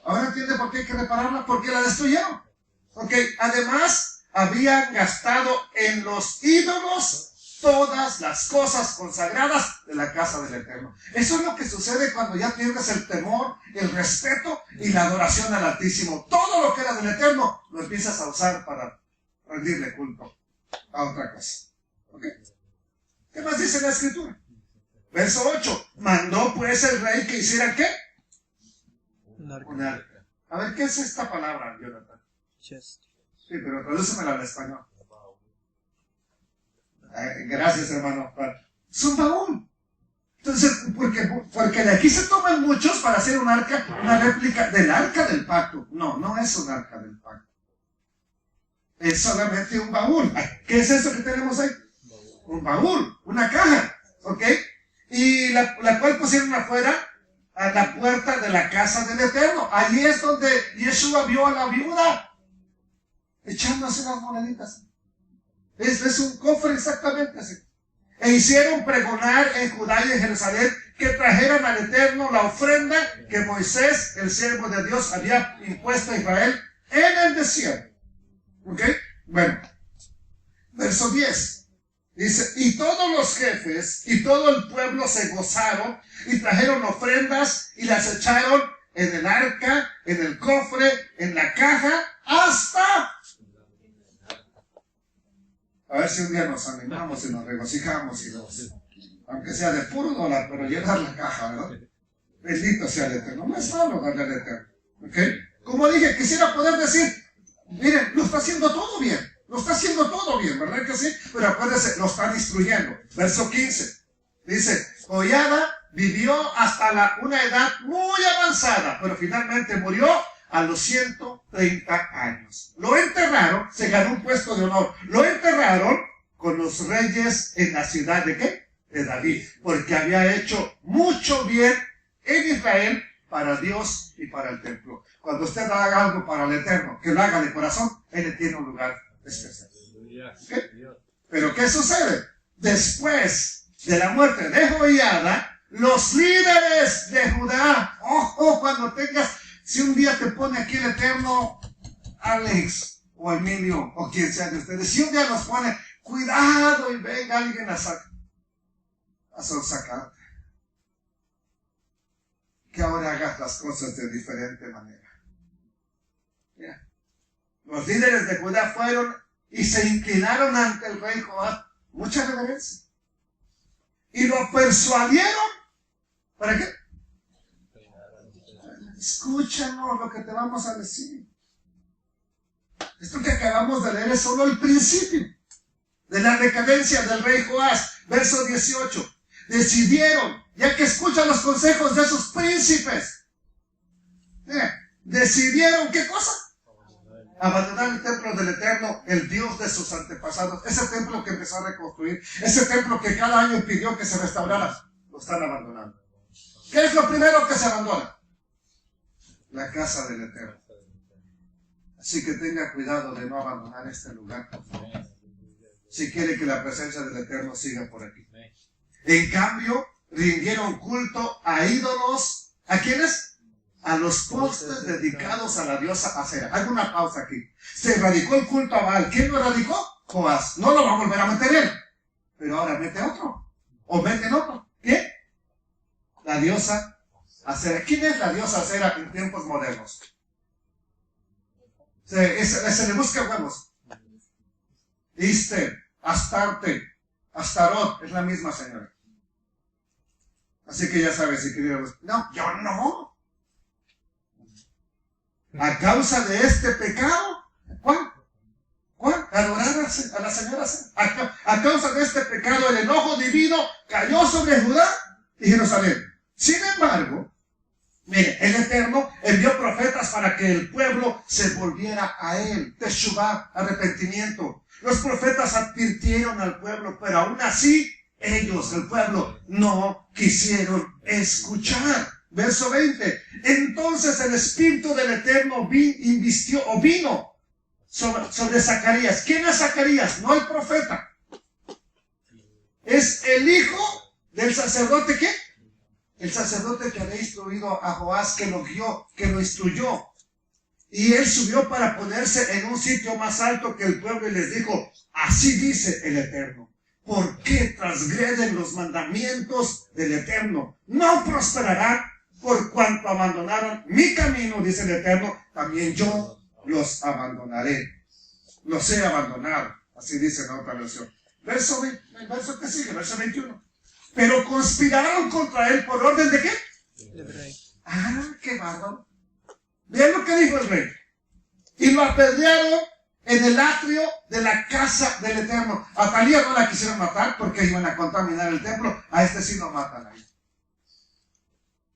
Ahora entiende por qué hay que repararla, porque la destruyeron. Porque además habían gastado en los ídolos todas las cosas consagradas de la casa del Eterno. Eso es lo que sucede cuando ya pierdes el temor, el respeto y la adoración al Altísimo. Todo lo que era del Eterno lo empiezas a usar para rendirle culto a otra cosa. ¿Ok? ¿Qué más dice la Escritura? Verso 8. Mandó pues el rey que hiciera ¿qué? Un arca. A ver, ¿qué es esta palabra, Jonathan? Chest. Sí, pero tradúcemela al español. Gracias, hermano. Es un baúl. Entonces, porque de aquí se toman muchos para hacer un arca, una réplica del arca del pacto. No, no es un arca del pacto. Es solamente un baúl. ¿Qué es eso que tenemos ahí? Un baúl, una caja, ¿ok? Y la cual pusieron afuera a la puerta de la casa del Eterno. Allí es donde Yeshua vio a la viuda echándose las moneditas. Es un cofre exactamente así. E hicieron pregonar en Judá y en Jerusalén que trajeran al Eterno la ofrenda que Moisés, el siervo de Dios, había impuesto a Israel en el desierto. ¿Ok? Bueno, verso 10. Dice, y todos los jefes y todo el pueblo se gozaron y trajeron ofrendas y las echaron en el arca, en el cofre, en la caja, hasta... A ver si un día nos animamos y nos regocijamos y aunque sea de puro dólar, pero llenar la caja, ¿verdad? Bendito sea el Eterno. No es malo darle al Eterno. ¿Ok? Como dije, quisiera poder decir, miren, lo está haciendo todo bien. Lo está haciendo todo bien, ¿verdad que sí? Pero acuérdense, lo está destruyendo. Verso 15. Dice, Joiada vivió hasta una edad muy avanzada, pero finalmente murió a los 130 años. Lo enterraron, se ganó un puesto de honor. Lo enterraron con los reyes en la ciudad de ¿qué? De David, porque había hecho mucho bien en Israel para Dios y para el templo. Cuando usted haga algo para el Eterno, que lo haga de corazón, Él tiene un lugar especial. ¿Okay? Pero ¿qué sucede? Después de la muerte de Joiada, los líderes de Judá, ojo, cuando tengas, si un día te pone aquí el Eterno, Alex o Emilio o quien sea de ustedes, si un día los pone, cuidado y venga alguien a sacarte, que ahora hagas las cosas de diferente manera. Mira, los líderes de Judá fueron y se inclinaron ante el rey Joab, mucha reverencia, y lo persuadieron. ¿Para qué? Escúchanos lo que te vamos a decir. Esto que acabamos de leer es solo el principio de la decadencia del rey Joás. Verso 18. Decidieron, ya que escuchan los consejos de sus príncipes, decidieron, ¿qué cosa? Abandonar el templo del Eterno, el Dios de sus antepasados. Ese templo que empezó a reconstruir, ese templo que cada año pidió que se restaurara, lo están abandonando. ¿Qué es lo primero que se abandona? La casa del Eterno. Así que tenga cuidado de no abandonar este lugar, por favor, si quiere que la presencia del Eterno siga por aquí. En cambio, rindieron culto a ídolos. ¿A quiénes? A los postes dedicados a la diosa Acera. Hago una pausa aquí. Se erradicó el culto a Baal. ¿Quién lo erradicó? Joás. No lo va a volver a meter él. Pero ahora mete otro. O meten otro. ¿Qué? La diosa Acera. ¿Quién es la diosa Acera en tiempos modernos? Se le busca huevos. Ister, Astarte, Astarot, es la misma señora. Así que ya sabes, si queríamos. No, yo no. A causa de este pecado, ¿cuál? Adorar a la señora. A causa de este pecado, el enojo divino cayó sobre Judá y Jerusalén. Sin embargo, mire, el Eterno envió profetas para que el pueblo se volviera a él. Teshuvá, arrepentimiento. Los profetas advirtieron al pueblo, pero aún así, ellos, el pueblo, no quisieron escuchar. Verso 20. Entonces el Espíritu del Eterno vino sobre Zacarías. ¿Quién es Zacarías? No el profeta. Es el hijo del sacerdote, ¿qué? El sacerdote que había instruido a Joás, que lo guió, que lo instruyó. Y él subió para ponerse en un sitio más alto que el pueblo y les dijo, así dice el Eterno. ¿Por qué transgreden los mandamientos del Eterno? No prosperarán por cuanto abandonaron mi camino, dice el Eterno. También yo los abandonaré. Los he abandonado. Así dice la otra versión. El verso que sigue, verso 21. Pero conspiraron contra él por orden de ¿qué? del rey. Ah, qué bárbaro. Vean lo que dijo el rey. Y lo apedrearon en el atrio de la casa del Eterno. A Talía no la quisieron matar porque iban a contaminar el templo. A este sí lo matan ahí.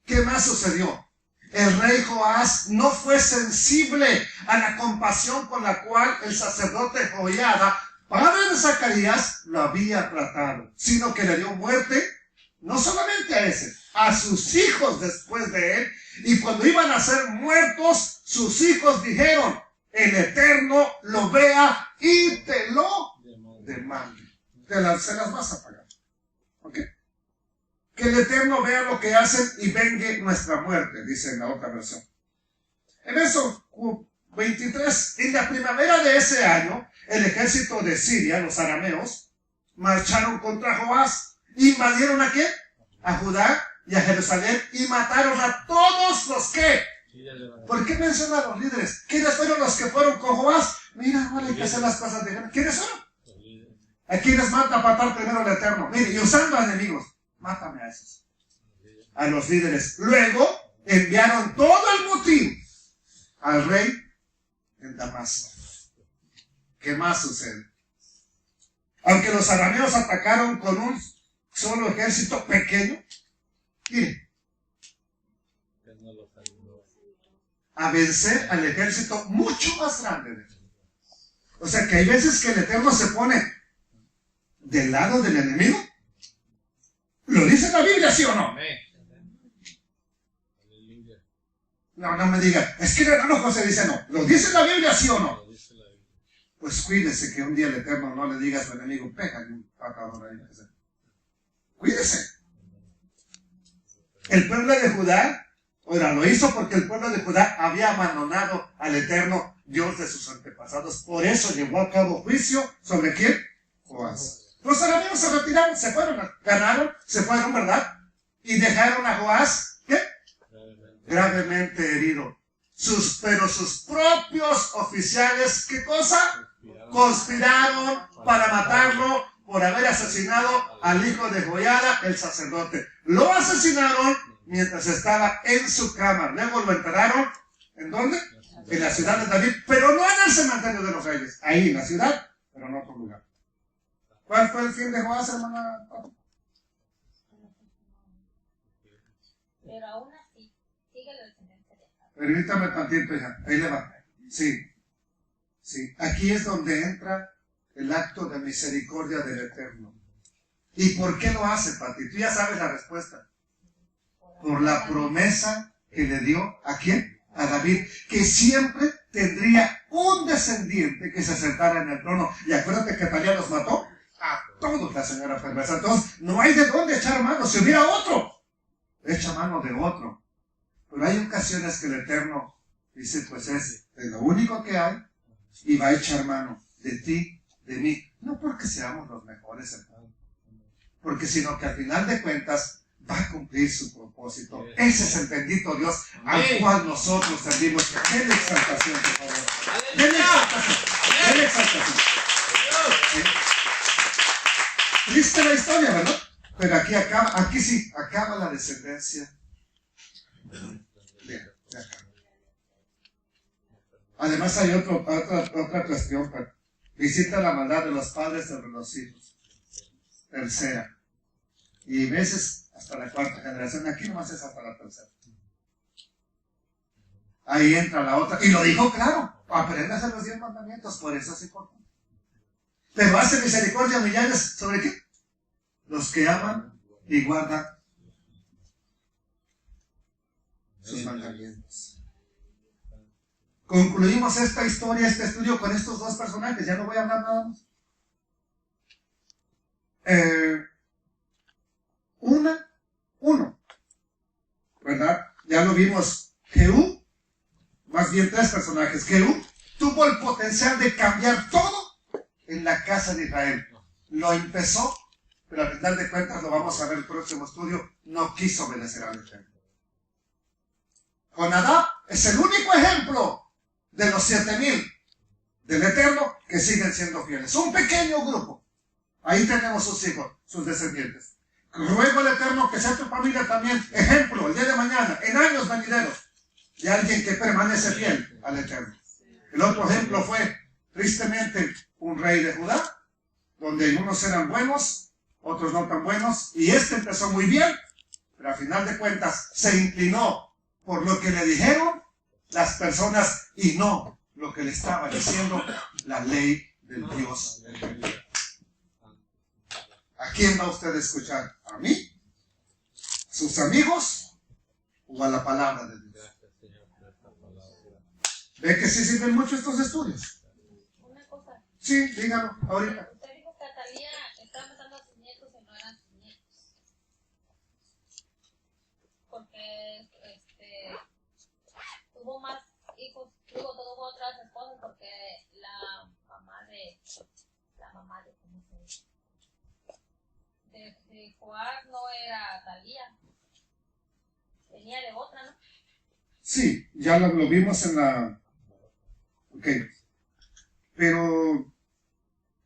¿Qué más sucedió? El rey Joás no fue sensible a la compasión con la cual el sacerdote Joiada, padre de Zacarías, lo había tratado, sino que le dio muerte, no solamente a ese, a sus hijos después de él. Y cuando iban a ser muertos, sus hijos dijeron, el Eterno lo vea y te lo demande. Se las vas a pagar. ¿Ok? Que el Eterno vea lo que hacen y vengue nuestra muerte, dice en la otra versión. En verso 23, en la primavera de ese año, el ejército de Siria, los arameos, marcharon contra Joás. ¿Invadieron a quién? A Judá y a Jerusalén y mataron a todos los que. ¿Por qué menciona a los líderes? ¿Quiénes fueron los que fueron con Joás? Mira, no hay que hacer las cosas de ganas. ¿Quiénes fueron? ¿A quienes mata a matar primero el Eterno? Mire, y usando a enemigos. Mátame a esos. A los líderes. Luego enviaron todo el botín al rey en Damasco. ¿Qué más sucede? Aunque los arameos atacaron con un solo ejército pequeño, miren, a vencer al ejército mucho más grande. O sea que hay veces que el Eterno se pone del lado del enemigo. ¿Lo dice la Biblia, sí o no? No me diga, es que el hermano José dice no. ¿Lo dice la Biblia, sí o no? Pues cuídese que un día el Eterno no le diga a su enemigo, pégale un patadón ahí. Cuídese. El pueblo de Judá, ahora lo hizo porque el pueblo de Judá había abandonado al Eterno, Dios de sus antepasados. Por eso llevó a cabo juicio sobre ¿quién? Joás. Los arameos se retiraron, se fueron, ganaron, se fueron, ¿verdad? Y dejaron a Joás, ¿qué? Gravemente herido. Pero sus propios oficiales, ¿qué cosa? Conspiraron para matarlo por haber asesinado al hijo de Joiada, el sacerdote. Lo asesinaron mientras estaba en su cama. Luego lo enterraron, ¿en dónde? En la ciudad de David, pero no en el cementerio de los reyes. Ahí en la ciudad, pero en otro lugar. ¿Cuál fue el fin de Joás, hermana? Pero aún así, sigue la descendencia de Jacob. Permítame tantito, hija. Ahí le va. Sí. Aquí es donde entra el acto de misericordia del Eterno. ¿Y por qué lo hace, Pati? Tú ya sabes la respuesta. Por la promesa que le dio, ¿a quién? A David, que siempre tendría un descendiente que se sentara en el trono. Y acuérdate que Talía los mató a todos, la señora perversa. Entonces, no hay de dónde echar mano. Si hubiera otro, echa mano de otro. Pero hay ocasiones que el Eterno dice, pues es de lo único que hay, y va a echar mano de ti, de mí. No porque seamos los mejores, hermano. Porque sino que al final de cuentas, va a cumplir su propósito. Ese es el bendito Dios al Amén. cual nosotros servimos. Denle exaltación, por favor. Denle exaltación. Denle exaltación. Triste la historia, ¿verdad? Pero aquí sí, acaba la descendencia de acá. Además hay otra cuestión. Visita la maldad de los padres sobre los hijos. Tercera. Y veces hasta la cuarta generación. Aquí nomás es hasta la tercera. Ahí entra la otra. Y lo dijo claro. Aprende a hacer los 10 mandamientos. Por eso es importante. Pero hace misericordia millares. ¿Sobre qué? Los que aman y guardan sus mandamientos. Concluimos esta historia, este estudio con estos dos personajes. Ya no voy a hablar nada más. Uno, ¿verdad? Ya lo vimos. Jehú, más bien 3 personajes. Jehú tuvo el potencial de cambiar todo en la casa de Israel. Lo empezó, pero al final de cuentas, lo vamos a ver en el próximo estudio, no quiso obedecer al Eterno. Jonadab es el único ejemplo de los 7,000 del Eterno que siguen siendo fieles. Un pequeño grupo. Ahí tenemos sus hijos, sus descendientes. Ruego al Eterno que sea tu familia también ejemplo el día de mañana, en años venideros, de alguien que permanece fiel al Eterno. El otro ejemplo fue, tristemente, un rey de Judá, donde unos eran buenos, otros no tan buenos, y este empezó muy bien, pero al final de cuentas se inclinó por lo que le dijeron las personas y no lo que le estaba diciendo la ley del Dios del cielo. ¿A quién va usted a escuchar? ¿A mí? ¿A sus amigos? ¿O a la palabra de Dios? ¿Ve que sí sirven mucho estos estudios? Una cosa. Sí, dígalo, ahorita. Usted dijo que Atalía estaba matando a sus nietos y no eran sus nietos. Porque tuvo más hijos, tuvo otras esposas porque la mamá de ¿cómo se dice? De Joab no era Atalía. Venía de otra, ¿no? Sí, ya lo vimos en la... Ok. Pero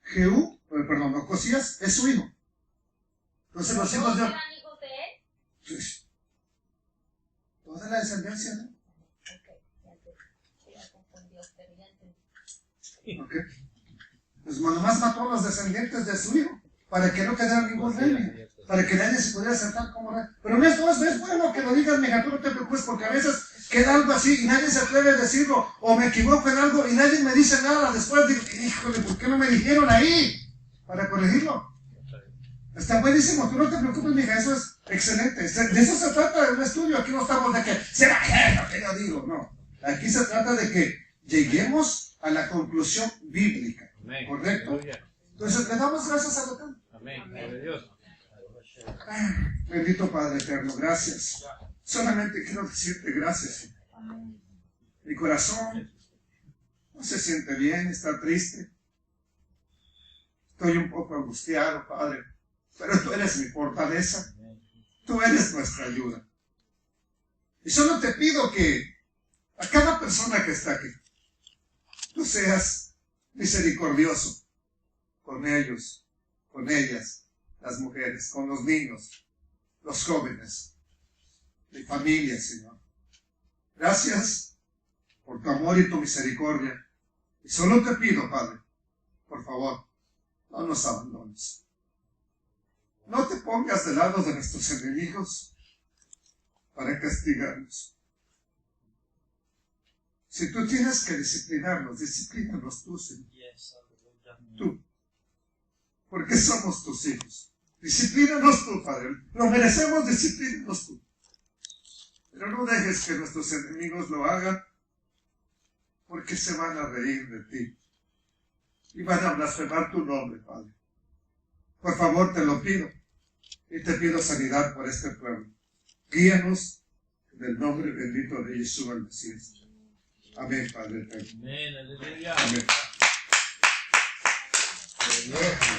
Jehú, perdón, Ocosías es su hijo. Entonces los hijos de... ¿Eran hijos de él? Sí. Toda la descendencia, ¿no? Ya confundió, pero ya entendí. Ok. Pues nomás mató a los descendientes de su hijo, para que no quedara ningún rey, para que nadie se pudiera sentar como rey. Pero no es bueno que lo digas, mija, tú no te preocupes, porque a veces queda algo así y nadie se atreve a decirlo, o me equivoco en algo y nadie me dice nada. Después digo, híjole, ¿por qué no me dijeron ahí? Para corregirlo. Está buenísimo, tú no te preocupes, mija, eso es excelente. De eso se trata de un estudio. Aquí no estamos de que será lo que yo digo, no. Aquí se trata de que lleguemos a la conclusión bíblica. Amén. ¿Correcto? Entonces le damos gracias a Dios. Amén. Gloria a Dios. Bendito Padre eterno, gracias. Solamente quiero decirte gracias. Mi corazón no se siente bien, está triste. Estoy un poco angustiado, Padre, pero tú eres mi fortaleza. Tú eres nuestra ayuda. Y solo te pido que a cada persona que está aquí, tú seas misericordioso con ellos, con ellas, las mujeres, con los niños, los jóvenes, mi familia, Señor. Gracias por tu amor y tu misericordia. Y solo te pido, Padre, por favor, no nos abandones. No te pongas del lado de nuestros enemigos para castigarnos. Si tú tienes que disciplinarnos, disciplínanos tú, Señor. Tú. Porque somos tus hijos. Disciplínanos tú, Padre. Lo merecemos, disciplínanos tú. Pero no dejes que nuestros enemigos lo hagan, porque se van a reír de ti. Y van a blasfemar tu nombre, Padre. Por favor, te lo pido. Y te pido sanidad por este pueblo. Guíanos en el nombre bendito de Yeshua el Mesías. Amén, Padre eterno. Amén. Aleluya. Amén. Gloria a Dios.